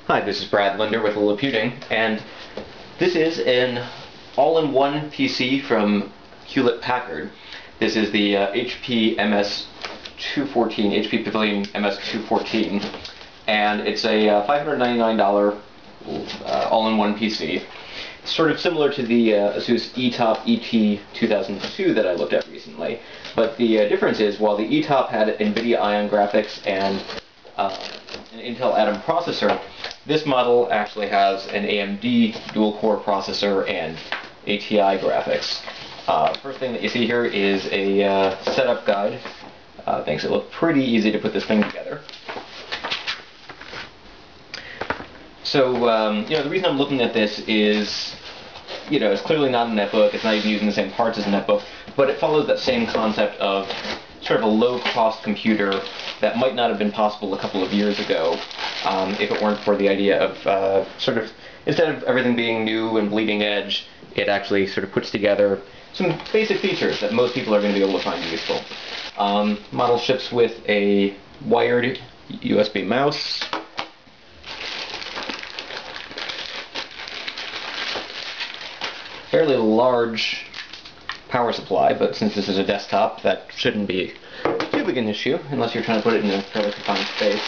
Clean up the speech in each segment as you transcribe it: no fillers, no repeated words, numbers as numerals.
Hi, this is Brad Linder with Liliputing, and this is an all-in-one PC from Hewlett-Packard. This is the HP MS214, HP Pavilion MS214, and it's a $599 all-in-one PC. It's sort of similar to the ASUS eTop ET2002 that I looked at recently, but the difference is, while the eTop had NVIDIA Ion graphics and an Intel Atom processor, this model actually has an AMD dual-core processor and ATI graphics. First thing that you see here is a setup guide. Makes it look pretty easy to put this thing together. So, the reason I'm looking at this is, it's clearly not a netbook, it's not even using the same parts as a netbook, but it follows that same concept of sort of a low-cost computer that might not have been possible a couple of years ago if it weren't for the idea of instead of everything being new and bleeding edge, it actually sort of puts together some basic features that most people are going to be able to find useful. Model ships with a wired USB mouse, fairly large power supply, but since this is a desktop, that shouldn't be too big an issue, unless you're trying to put it in a fairly confined space.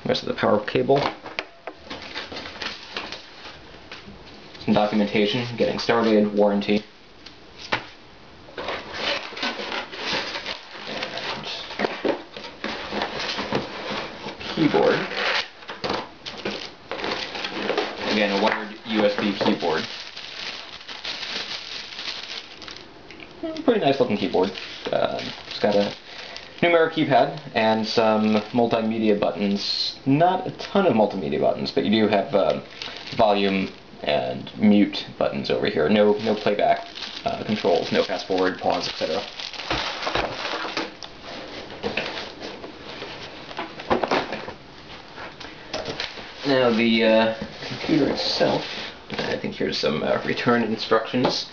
Rest of the power cable. Some documentation, getting started, warranty. And keyboard. Again, a wired USB keyboard. Pretty nice looking keyboard. It's got a numeric keypad and some multimedia buttons. Not a ton of multimedia buttons, but you do have volume and mute buttons over here. No playback controls, no fast forward, pause, etc. Now the computer itself, I think here's some return instructions.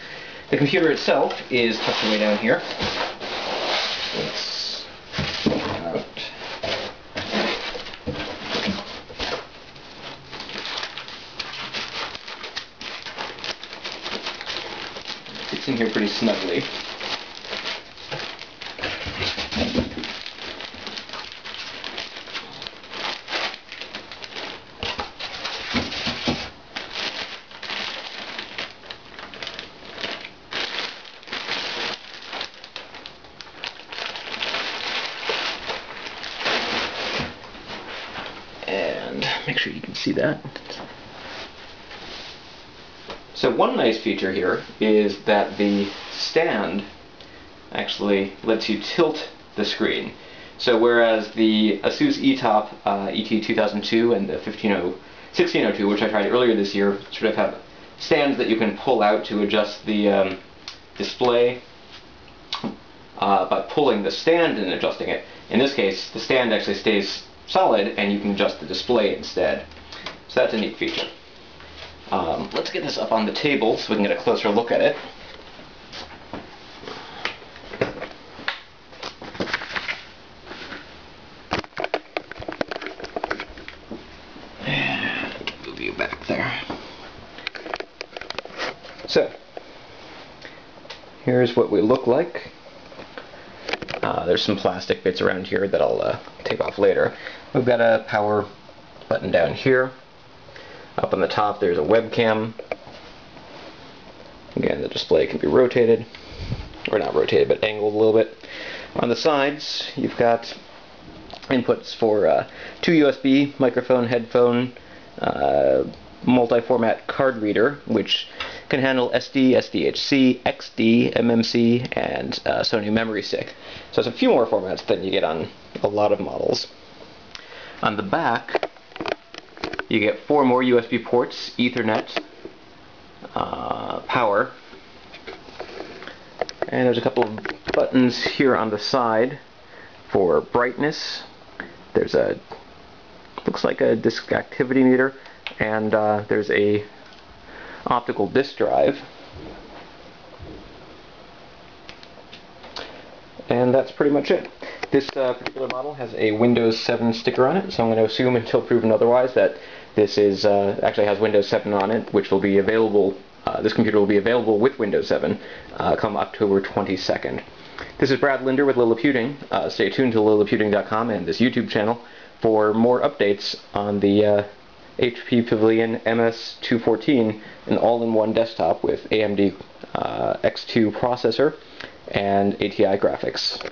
The computer itself is tucked away down here. Let's pull it out. Fits in here pretty snugly. And make sure you can see that. So one nice feature here is that the stand actually lets you tilt the screen. So whereas the ASUS eTop ET2002 and the 1602, which I tried earlier this year, sort of have stands that you can pull out to adjust the display by pulling the stand and adjusting it. In this case, the stand actually stays solid and you can adjust the display instead. So that's a neat feature. Let's get this up on the table so we can get a closer look at it. And move you back there. So, here's what we look like. There's some plastic bits around here that I'll take off later. We've got a power button down here. Up on the top there's a webcam. Again, the display can be rotated, or not rotated, but angled a little bit. On the sides you've got inputs for two USB, microphone, headphone, multi-format card reader, which can handle SD, SDHC, XD, MMC, and Sony memory stick. So it's a few more formats than you get on a lot of models. On the back, you get 4 more USB ports, Ethernet, power, and there's a couple of buttons here on the side for brightness. There's a, looks like a disk activity meter, and there's a optical disk drive. And that's pretty much it. This particular model has a Windows 7 sticker on it, so I'm going to assume until proven otherwise that this is actually has Windows 7 on it, which will be available. This computer will be available with Windows 7 come October 22nd. This is Brad Linder with Liliputing. Stay tuned to liliputing.com and this YouTube channel for more updates on the HP Pavilion MS214, an all-in-one desktop with AMD X2 processor and ATI graphics.